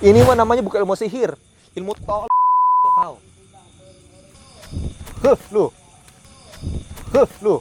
Ini mah namanya bukan ilmu sihir, ilmu tol. Tahu? Lu. Lu.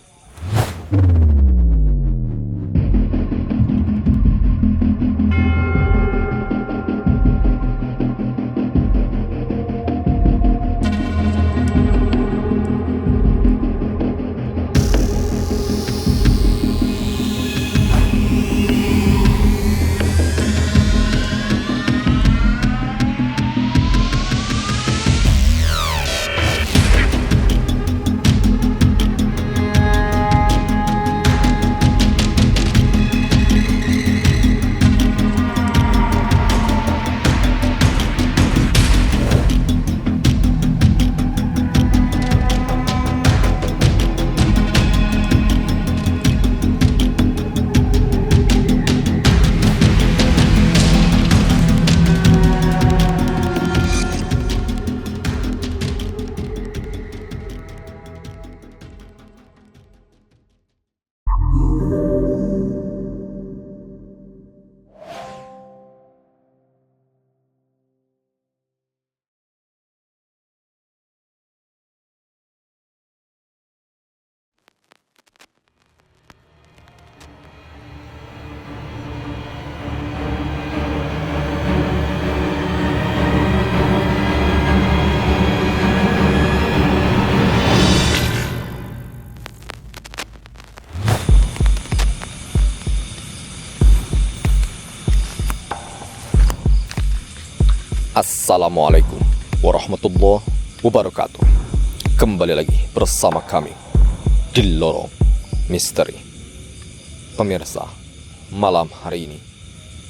Assalamualaikum warahmatullahi wabarakatuh. Kembali lagi bersama kami di Lorong Misteri. Pemirsa, malam hari ini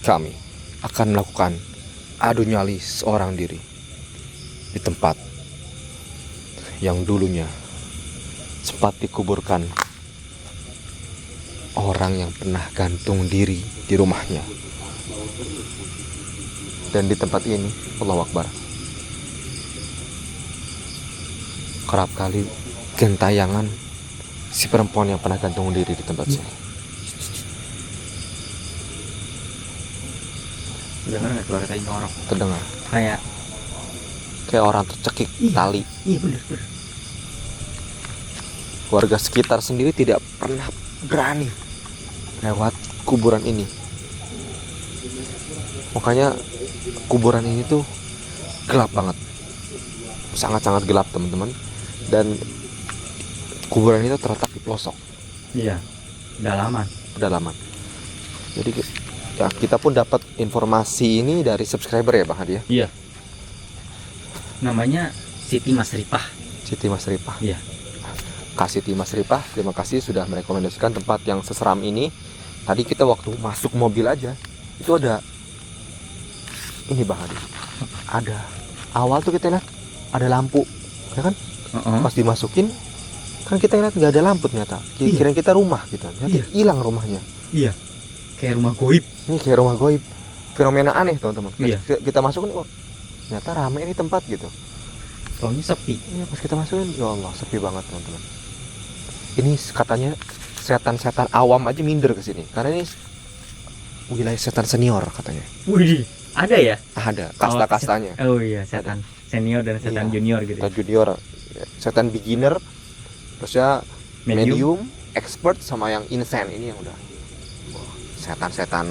kami akan melakukan adu nyali seorang diri di tempat yang dulunya sempat dikuburkan orang yang pernah gantung diri di rumahnya. Dan di tempat ini, Allahu Akbar, kerap kali gentayangan si perempuan yang pernah gantung diri di tempat sini. Dengar nggak suara kayak ngorok? Terdengar Kayak orang tercekik tali. Iya bener. Warga sekitar sendiri tidak pernah berani lewat kuburan ini. Makanya kuburan ini tuh gelap banget, sangat-sangat gelap teman-teman. Dan kuburan itu terletak di pelosok. Iya, pedalaman. Jadi ya kita pun dapat informasi ini dari subscriber ya Bang Hadi ya. Iya. Namanya Siti Masripah. Siti Masripah. Iya. Kak Siti Masripah, terima kasih sudah merekomendasikan tempat yang seseram ini. Tadi kita waktu masuk mobil aja itu ada ini Bang Hadi, ada awal tuh kita lihat ada lampu, ya kan? Pas dimasukin kan kita lihat nggak ada lampu ternyata. Kirain kita rumah gitu, ternyata hilang rumahnya. Iya. Kayak rumah goib. Ini kayak rumah goib, fenomena aneh teman-teman. Iya. Kita masukin, oh ternyata ramai ini tempat gitu. Soalnya sepi. Iya, pas kita masukin, ya Allah sepi banget teman-teman. Ini katanya setan-setan awam aja minder ke sini karena ini wilayah setan senior katanya. Wih, ada ya? Ada kasta-kastanya. Oh iya, setan senior dan setan junior gitu. Setan junior, setan beginner, terusnya medium, expert, sama yang insane. Ini yang udah setan-setan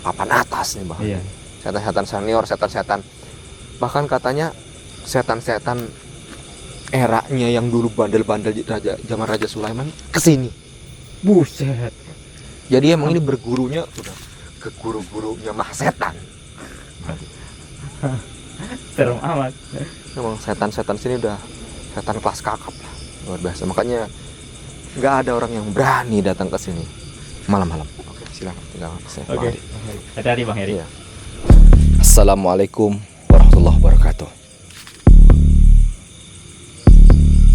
papan atas nih Bang. Iya. Setan-setan senior, setan-setan bahkan katanya setan-setan eranya yang dulu bandel-bandel zaman Raja Sulaiman kesini. Buset. Jadi emang ini bergurunya udah ke guru-gurunya mah setan. Serem amat. Emang setan-setan sini udah setan kelas kakap lah, luar biasa. Makanya nggak ada orang yang berani datang ke sini malam-malam. Oke, silakan tinggal. Oke. Hati-hati Bang Heri. Iya. Assalamualaikum warahmatullahi wabarakatuh.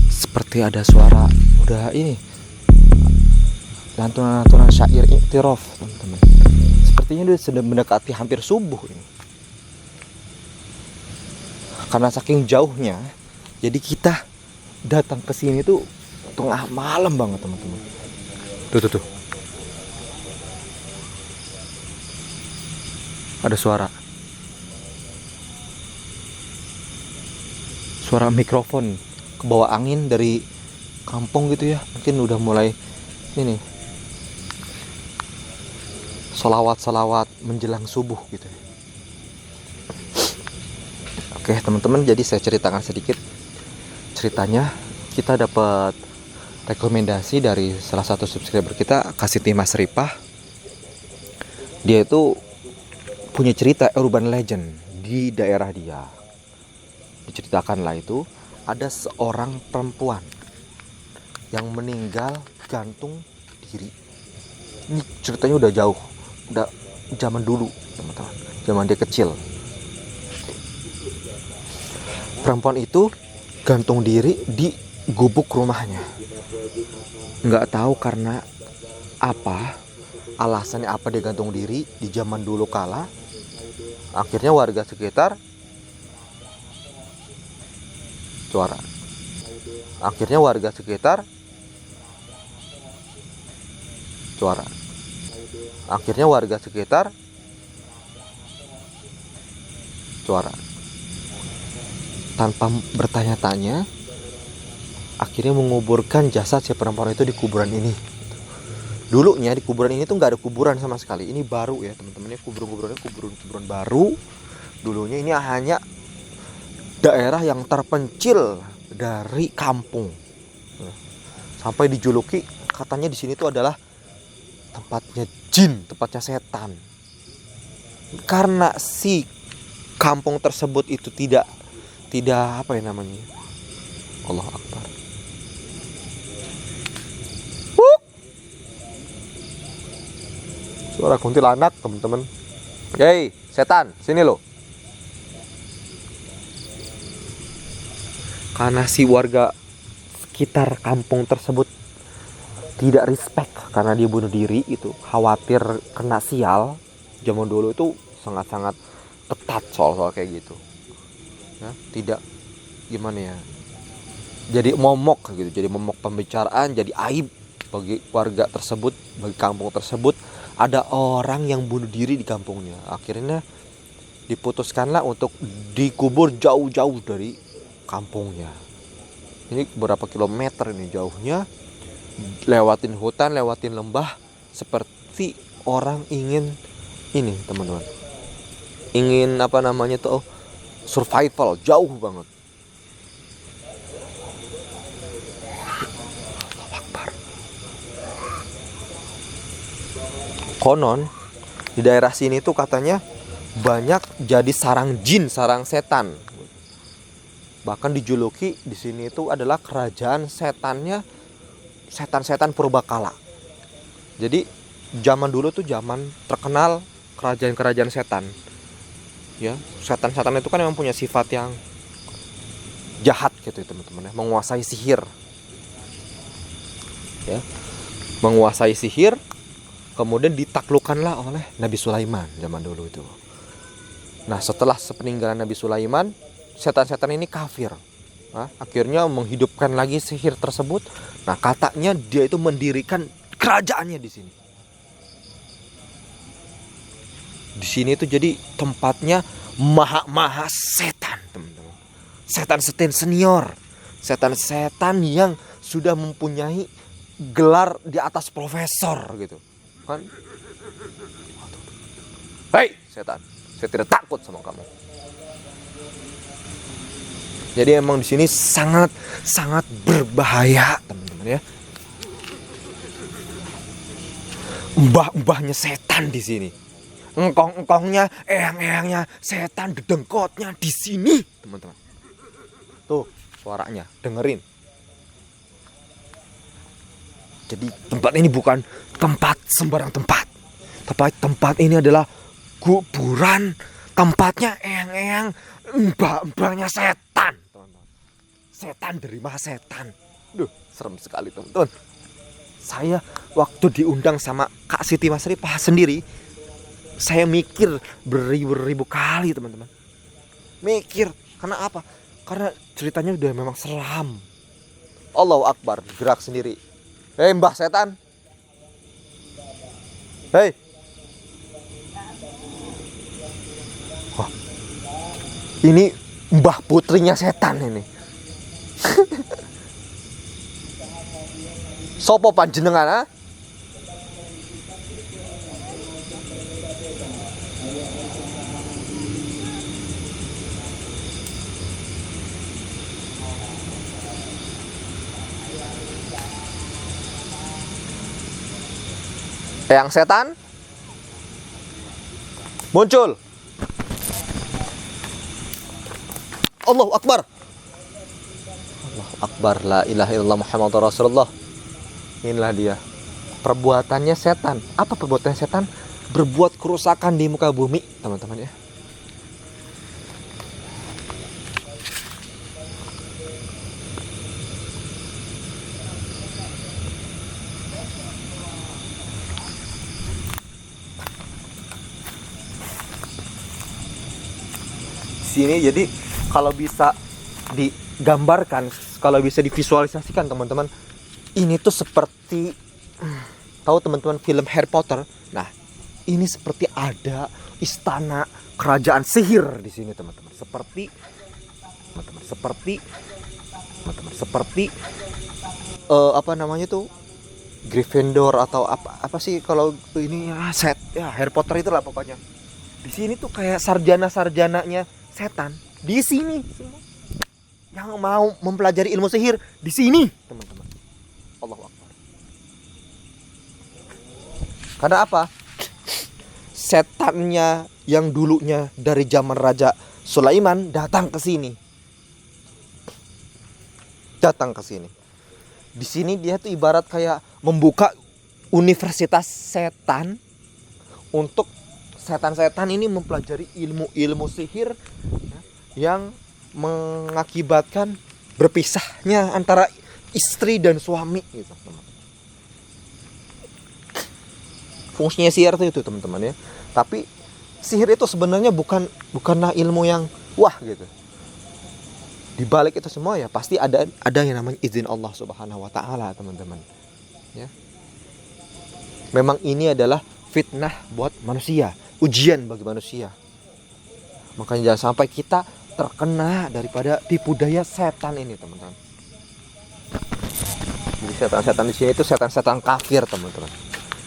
Seperti ada suara udah ini lantunan syair iktiraf teman-teman. Sepertinya dia sudah mendekati hampir subuh ini. Karena saking jauhnya, jadi kita datang ke sini tuh tengah malam banget teman-teman. Tuh. Ada suara. suara mikrofon ke bawah angin dari kampung gitu ya. Mungkin udah mulai ini solawat menjelang subuh gitu ya. Oke teman-teman, jadi saya ceritakan sedikit ceritanya. Kita dapat rekomendasi dari salah satu subscriber kita, Kasiti Mas Ripah. Dia itu punya cerita urban legend di daerah dia. Diceritakanlah itu ada seorang perempuan yang meninggal gantung diri. Ini ceritanya udah jauh, udah zaman dulu teman-teman, zaman dia kecil. Perempuan itu gantung diri di gubuk rumahnya. Nggak tahu karena apa, alasannya apa dia gantung diri di zaman dulu kala. Akhirnya warga sekitar tanpa bertanya-tanya, akhirnya menguburkan jasad si perempuan itu di kuburan ini. Dulunya di kuburan ini tuh nggak ada kuburan sama sekali. Ini baru ya teman-teman, ini kuburan baru. Dulunya ini hanya daerah yang terpencil dari kampung. Sampai dijuluki katanya di sini tuh adalah tempatnya jin, tempatnya setan. Karena si kampung tersebut itu tidak apa ya namanya, Allah Akbar. Suara kuntilanak teman-teman. Hei setan, sini lo. Karena si warga sekitar kampung tersebut tidak respect karena dia bunuh diri, itu khawatir kena sial. Zaman dulu itu sangat-sangat ketat soal kayak gitu. Ya, tidak gimana ya, jadi momok gitu, jadi momok pembicaraan, jadi aib bagi warga tersebut, bagi kampung tersebut. Ada orang yang bunuh diri di kampungnya. Akhirnya diputuskanlah untuk dikubur jauh-jauh dari kampungnya. Ini berapa kilometer ini jauhnya, lewatin hutan, lewatin lembah, seperti orang ingin ini teman-teman, ingin apa namanya tuh, survival, jauh banget. Konon di daerah sini tuh katanya banyak jadi sarang jin, sarang setan. Bahkan dijuluki di sini itu adalah kerajaan setannya, setan-setan purbakala. Jadi zaman dulu tuh zaman terkenal kerajaan-kerajaan setan. Ya, setan-setan itu kan memang punya sifat yang jahat gitu ya teman-teman ya, menguasai sihir. Ya. Menguasai sihir, kemudian ditaklukkanlah oleh Nabi Sulaiman zaman dulu itu. Nah, setelah sepeninggalan Nabi Sulaiman, setan-setan ini kafir. Nah, akhirnya menghidupkan lagi sihir tersebut. Nah, katanya dia itu mendirikan kerajaannya di sini. Di sini itu jadi tempatnya maha setan, teman-teman. Setan-setan senior, setan-setan yang sudah mempunyai gelar di atas profesor gitu, kan? Hei setan, saya tidak takut sama kamu. Jadi emang di sini sangat berbahaya, teman-teman ya. Mbah-mbahnya setan di sini. Engkong-engkongnya, eyang-eyangnya setan, dedengkotnya di sini, teman-teman. Tuh suaranya, dengerin. Jadi tempat ini bukan tempat sembarang tempat. Tempat ini adalah kuburan, tempatnya eyang-eyang, mbah-mbahnya setan, teman-teman. Setan dari maha setan. Duh, serem sekali, teman-teman. Saya waktu diundang sama Kak Siti Mas Ripah sendiri, saya mikir beribu-ribu kali, teman-teman. Mikir, karena apa? Karena ceritanya udah memang seram. Allahu Akbar, gerak sendiri. Hei mbah setan. Hei. Wah, ini mbah putrinya setan ini. Sopo panjenengan ah? Yang setan muncul. Allahu Akbar. Allahu Akbar, la ilaha illallah Muhammadur Rasulullah. Inilah dia perbuatannya setan. Apa perbuatan setan? Berbuat kerusakan di muka bumi, teman-teman ya. Sini jadi kalau bisa digambarkan, kalau bisa divisualisasikan teman-teman, ini tuh seperti tahu teman-teman film Harry Potter. Nah, ini seperti ada istana kerajaan sihir di sini teman-teman. Seperti apa namanya tuh? Gryffindor atau apa sih kalau ini ya set ya Harry Potter itulah pokoknya. Di sini tuh kayak sarjana-sarjananya setan di sini semua yang mau mempelajari ilmu sihir di sini teman-teman. Allahu Akbar. Karena apa? Setannya yang dulunya dari zaman Raja Sulaiman datang ke sini. Di sini dia tuh ibarat kayak membuka universitas setan untuk setan-setan ini mempelajari ilmu-ilmu sihir yang mengakibatkan berpisahnya antara istri dan suami gitu, teman. Fungsinya sihir itu teman-teman ya. Tapi sihir itu sebenarnya bukanlah ilmu yang wah gitu. Di balik itu semua ya pasti ada yang namanya izin Allah Subhanahu wa taala, teman-teman. Ya. Memang ini adalah fitnah buat manusia, ujian bagi manusia. Makanya jangan sampai kita terkena daripada tipu daya setan ini, teman-teman. Jadi setan-setan di sini itu setan-setan kafir, teman-teman.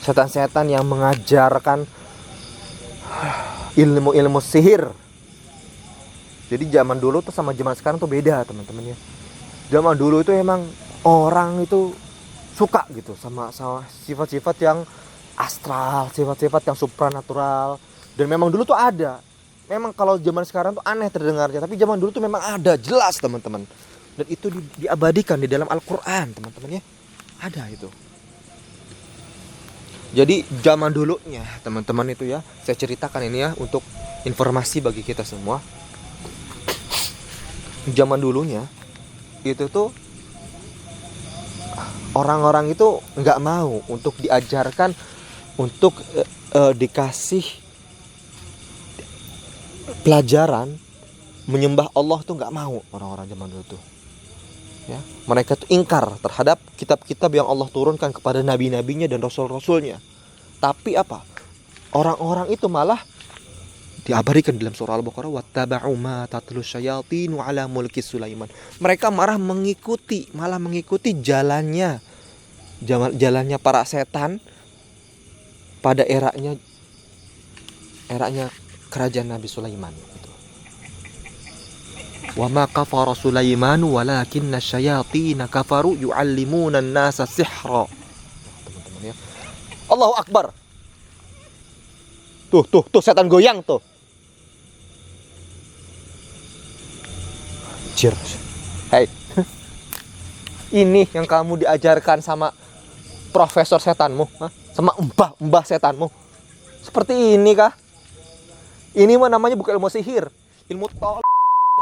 Setan-setan yang mengajarkan ilmu-ilmu sihir. Jadi zaman dulu tuh sama zaman sekarang tuh beda, teman-teman ya. Zaman dulu itu emang orang itu suka gitu sama sifat-sifat yang astral, sifat-sifat yang supranatural. Dan memang dulu tuh ada. Memang kalau zaman sekarang tuh aneh terdengarnya, tapi zaman dulu tuh memang ada, jelas teman-teman. Dan itu diabadikan di dalam Al-Quran, teman-teman ya. Ada itu. Jadi zaman dulunya teman-teman itu ya, saya ceritakan ini ya untuk informasi bagi kita semua. Zaman dulunya itu tuh orang-orang itu nggak mau untuk diajarkan, untuk dikasih pelajaran menyembah Allah tuh nggak mau orang-orang zaman dulu tuh. Ya, mereka tuh ingkar terhadap kitab-kitab yang Allah turunkan kepada nabi-nabinya dan rasul-rasulnya. Tapi apa? Orang-orang itu malah diabadikan dalam surah Al-Baqarah, wattaba'u ma tatlu syayatinu ala mulki Sulaiman. Mereka malah mengikuti jalannya para setan pada eranya kerajaan Nabi Sulaiman gitu. Wa ma kafara Sulaiman walakinna syayatin kafaru yu'allimuna an-nasa sihra. Teman-teman ya. Allahu Akbar. Tuh setan goyang tuh. Jir. Hei. Ini yang kamu diajarkan sama profesor setanmu, sama mbah setanmu. Seperti ini kah? Ini mah namanya bukan ilmu sihir, ilmu tol.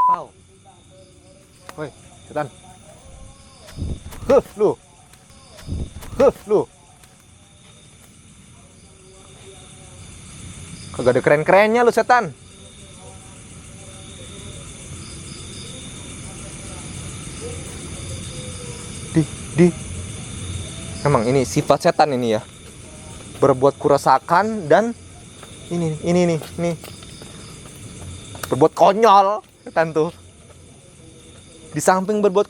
Tahu. Woi, setan. Lu. Kagak ada keren-kerennya lu setan. Emang ini sifat setan ini ya. Berbuat kerusakan dan ini nih. Berbuat konyol setan tuh. Di samping berbuat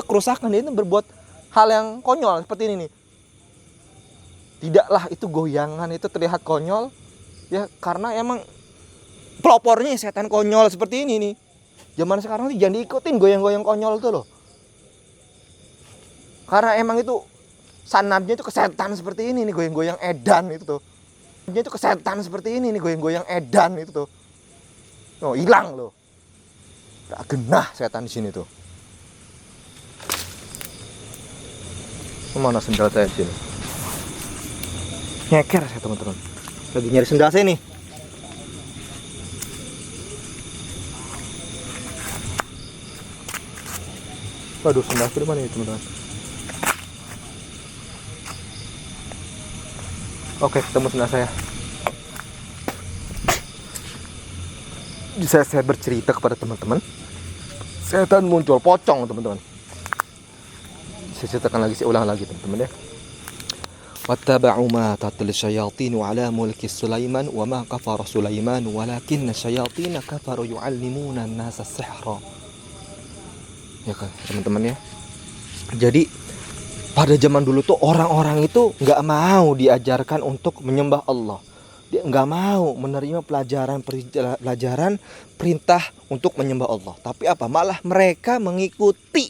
kerusakan dia itu berbuat hal yang konyol seperti ini nih. Tidaklah itu goyangan itu terlihat konyol ya, karena emang pelopornya setan konyol seperti ini nih. Zaman sekarang sih jangan diikutin goyang-goyang konyol tuh loh. Karena emang itu sanadnya itu kesetan seperti ini nih, goyang-goyang edan itu tuh. Sanadnya itu kesetan seperti ini nih, goyang-goyang edan itu tuh. Oh, hilang loh. Gak genah setan di sini tuh. Mana sendal saya di sini? Nyeker saya teman-teman. Lagi nyari sendal saya nih. Waduh, sendal saya di mana ya teman-teman? Oke, ketemu sendal saya. Saya bercerita kepada teman-teman. Setan muncul, pocong teman-teman. Saya ceritakan lagi, saya ulang lagi teman-teman ya. Wattaba'u ma tatil syayatinu ala mulki Sulaiman wa ma kafara Sulaiman walakinna syayatina kafaru yu'allimuna an-nasa sihra. Ya kan teman-teman ya. Jadi pada zaman dulu tuh orang-orang itu nggak mau diajarkan untuk menyembah Allah. Dia nggak mau menerima pelajaran perintah untuk menyembah Allah. Tapi apa? Malah mereka mengikuti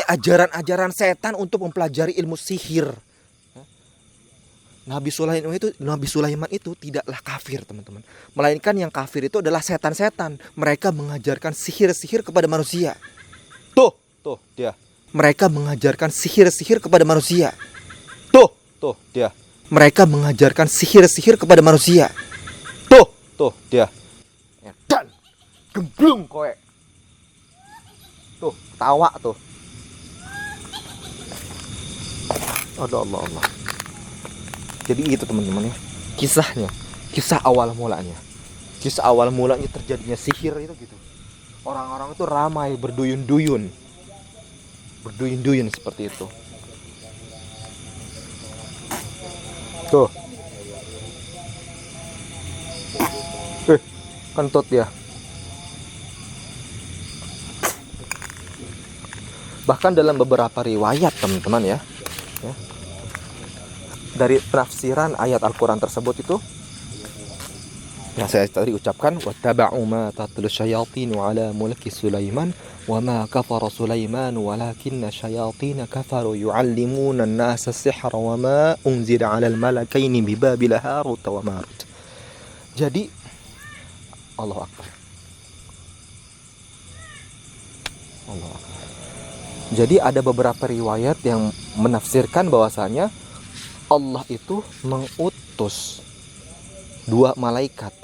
ajaran-ajaran setan untuk mempelajari ilmu sihir. Nabi Sulaiman itu tidaklah kafir teman-teman. Melainkan yang kafir itu adalah setan-setan. Mereka mengajarkan sihir-sihir kepada manusia. Tuh dia. Mereka mengajarkan sihir-sihir kepada manusia. Tuh dia. Mereka mengajarkan sihir-sihir kepada manusia. Tuh dia. Dan gemblung kowe. Tuh, tawa tuh. Aduh Allah. Jadi itu teman-teman ya. Kisah awal mulanya terjadinya sihir itu gitu. Orang-orang itu ramai berduyun-duyun seperti itu. Tuh. Kentut ya. Bahkan dalam beberapa riwayat teman-teman ya, dari penafsiran ayat Al-Quran tersebut itu yang saya tadi ucapkan, wattaba'u ma tatlu syayatinu ala mulki Sulaiman wa ma kafara Sulaiman walakinna syayatina kafaru yu'allimuna an-nasa sihra wa ma unzila 'alal malakaini bi Babil Harut wa Marut. Jadi Allahu Akbar. Jadi ada beberapa riwayat yang menafsirkan bahwasanya Allah itu mengutus dua malaikat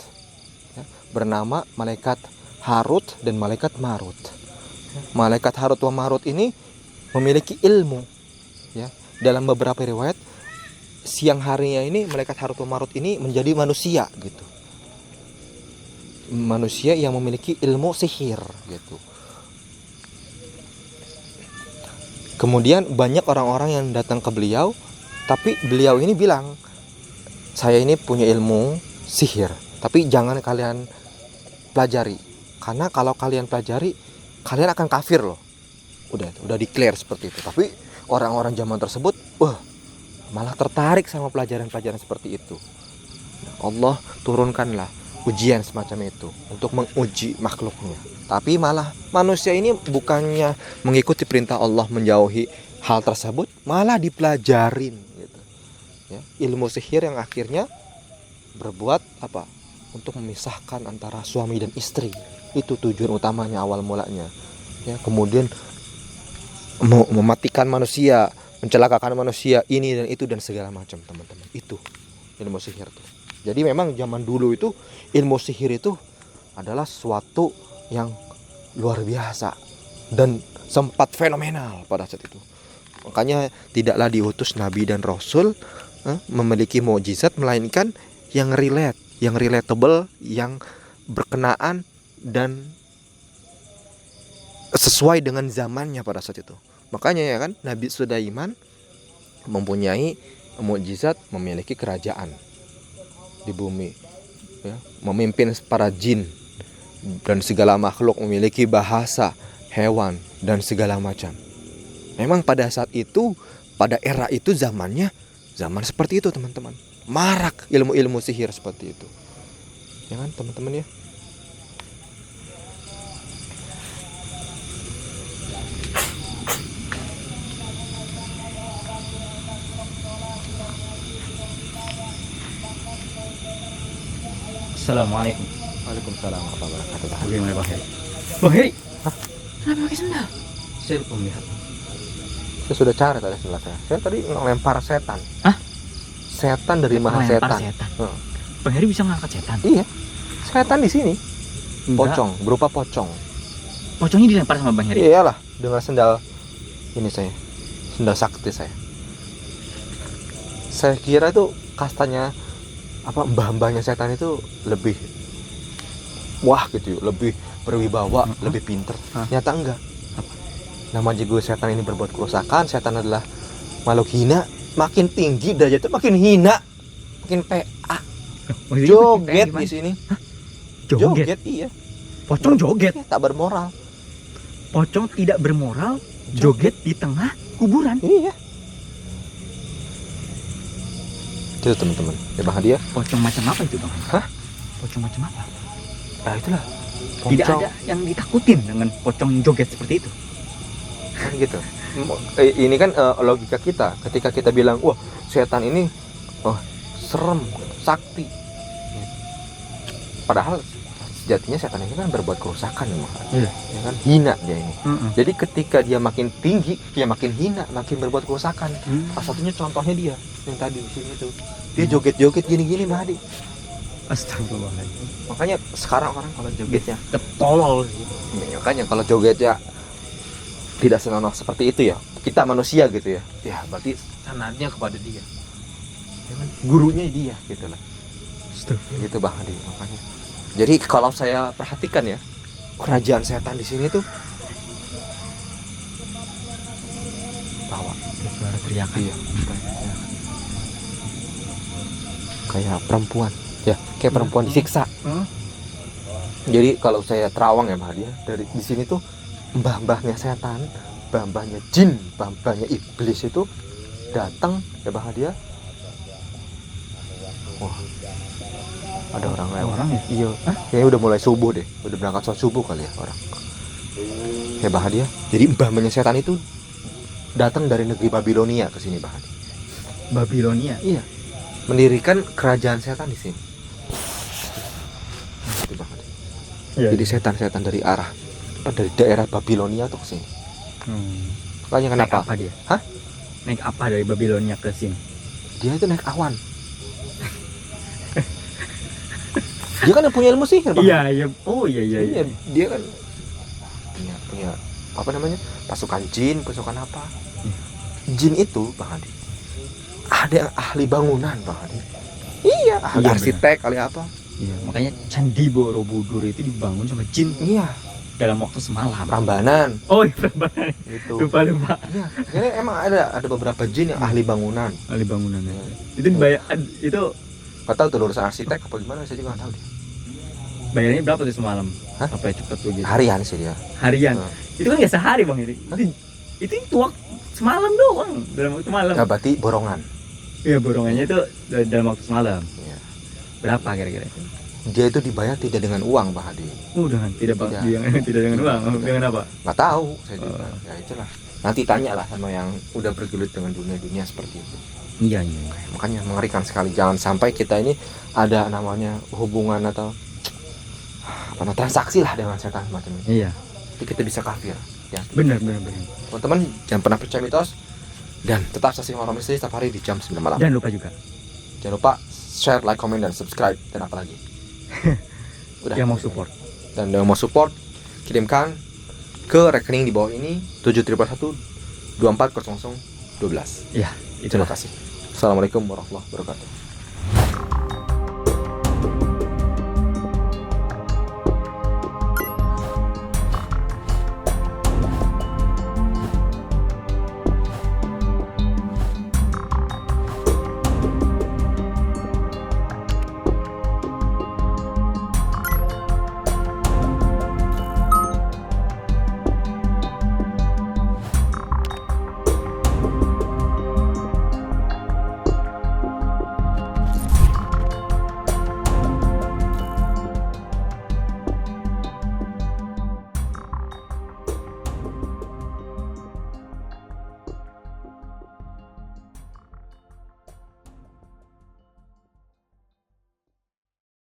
ya, bernama malaikat Harut dan malaikat Marut. Malaikat Harut dan Marut ini memiliki ilmu ya. Dalam beberapa riwayat siang harinya ini malaikat Harut dan Marut ini menjadi manusia gitu. Manusia yang memiliki ilmu sihir gitu. Kemudian banyak orang-orang yang datang ke beliau, tapi beliau ini bilang, saya ini punya ilmu sihir, tapi jangan kalian pelajari, karena kalau kalian pelajari, kalian akan kafir loh. Udah declare seperti itu. Tapi orang-orang zaman tersebut, malah tertarik sama pelajaran-pelajaran seperti itu. Allah turunkanlah ujian semacam itu untuk menguji makhluknya. Tapi malah manusia ini bukannya mengikuti perintah Allah menjauhi hal tersebut, malah dipelajarin gitu. Ya, ilmu sihir yang akhirnya berbuat apa? Untuk memisahkan antara suami dan istri. Itu tujuan utamanya awal mulanya. Ya, kemudian mematikan manusia, mencelakakan manusia, ini dan itu dan segala macam, teman-teman. Itu ilmu sihir tuh. Jadi memang zaman dulu itu ilmu sihir itu adalah sesuatu yang luar biasa dan sempat fenomenal pada saat itu. Makanya tidaklah diutus nabi dan rasul memiliki mukjizat, melainkan yang relate, yang relatable, yang berkenaan dan sesuai dengan zamannya pada saat itu. Makanya ya kan, Nabi Sulaiman mempunyai mukjizat, memiliki kerajaan di bumi ya, memimpin para jin dan segala makhluk, memiliki bahasa hewan dan segala macam. Memang pada saat itu, pada era itu zamannya zaman seperti itu teman-teman. Marak ilmu-ilmu sihir seperti itu. Ya kan teman-teman ya. Assalamualaikum. Waalaikumsalam warahmatullahi wabarakatuh. Bagaimana Bang Heri? Bang Heri, kenapa pakai sendal? Saya lupa melihat. Saya sudah cari tadi sebelah saya. Saya tadi ngelempar setan. Hah? Setan dari maha Melempar setan. setan. Bang Heri bisa ngangkat setan? Iya. Setan di sini. Enggak. Pocong, berupa pocong. Pocongnya dilempar sama Bang Heri? Iyalah, dengan sendal ini saya. Sendal sakti saya. Saya kira itu kastanya apa mbah-mbahnya setan itu lebih wah gitu, lebih berwibawa, lebih pinter. Ternyata enggak. Nama jago setan ini berbuat kerusakan. Setan adalah makhluk hina. Makin tinggi derajatnya makin hina, makin PA. Maksudnya Joget gimana? di sini. Joget? Iya. Pocong joget? Tak bermoral. Pocong tidak bermoral, joget di tengah kuburan? Iya. Itu teman-teman. Ya Bang Hadi ya. Pocong macam apa itu Bang? Hah? Pocong macam apa? Nah itulah. Tidak Pocong. ada yang ditakutin dengan pocong joget seperti itu. Kan gitu. Ini kan logika kita. Ketika kita bilang, wah setan ini serem, sakti. Padahal sejatinya setan ini kan berbuat kerusakan Iya. ya kan, hina dia ini. Jadi ketika dia makin tinggi, dia makin hina, makin berbuat kerusakan. Salah satunya contohnya dia yang tadi di sini tuh. Dia joget-joget gini-gini Mbak Hadi. Astagfirullahaladzim. Makanya sekarang orang kalau jogetnya, Tolol. makanya kalau jogetnya tidak senonoh seperti itu ya, kita manusia gitu ya. Ya berarti sanadnya kepada dia. Ya kan? Gurunya dia gitu lah. Astagfirullah. Gitu Bang Hadi makanya. Jadi kalau saya perhatikan ya, kerajaan setan di sini tuh bawa Suara teriakan. iya, kayak perempuan ya, kayak perempuan disiksa. Jadi kalau saya terawang ya Mbak Hadi ya, dari di sini tuh mbah-mbahnya setan, mbah-mbahnya jin, mbah-mbahnya iblis itu datang ya Mbak Hadi ya. Wah, ada orang lewat. Orang ya? Iya. Kayaknya udah mulai subuh deh. Udah berangkat sholat subuh kali ya orang. Ya Mbah Hadi ya. Jadi mbah-mbahnya setan itu datang dari negeri Babilonia ke sini Mbah Hadi. Babilonia. Iya. Mendirikan kerajaan setan di sini. Itu Mbah Hadi. Iya. Jadi setan-setan dari arah dari daerah Babilonia tuh ke sini. Makanya Naik kenapa? apa dia? Hah? Naik apa dari Babilonia ke sini? Dia itu naik awan. Dia kan yang punya ilmu sihir, Bang. Iya. Oh iya. Iya, dia kan punya apa namanya? Pasukan jin, pasukan apa? Jin itu, Bang Hadi. Ada yang ahli bangunan, Bang Hadi. Iya, ahli Iya, arsitek, ahli apa? Iya. Makanya Candi Borobudur itu dibangun sama jin Iya, dalam waktu semalam. Prambanan Oh iya, Prambanan. gitu. Lupa. Iya, jadi emang ada beberapa jin yang ahli bangunan. Ahli bangunan ya. Itu dibayar, itu Gak tahu tuh lulusan arsitek apa gimana, saya juga gak tahu deh. bayarnya berapa tuh semalam? Hah? Sampai cepet tuh gitu. Harian sih dia. Harian. Nah. Itu kan nggak sehari Bang itu waktu semalam doang dalam waktu malam. Nah, berarti borongan. Iya, borongannya itu dalam waktu semalam. Iya. Berapa kira-kira? Dia itu dibayar tidak dengan uang, Bang Hadi. Dengan tidak Bang, Tidak. tidak dengan uang. Tidak. Dengan apa? Nggak tahu saya juga. Ya itulah. Nanti tanya lah sama yang udah bergelut dengan dunia seperti itu. Iya. Makanya mengerikan sekali. Jangan sampai kita ini ada namanya hubungan atau apa namanya, transaksi lah dengan setan semacam ini. Iya. Jadi kita bisa kafir. Ya. Benar. Teman-teman jangan pernah percaya mitos dan tetap saksikan Horor Misteri setiap hari di jam 9 malam. Jangan lupa juga. Jangan lupa share, like, comment, dan subscribe, dan apa lagi. Udah. Yang mau support. Dan yang mau support kirimkan ke rekening di bawah ini 711 240012. Iya, Terima kasih. Assalamualaikum warahmatullahi wabarakatuh.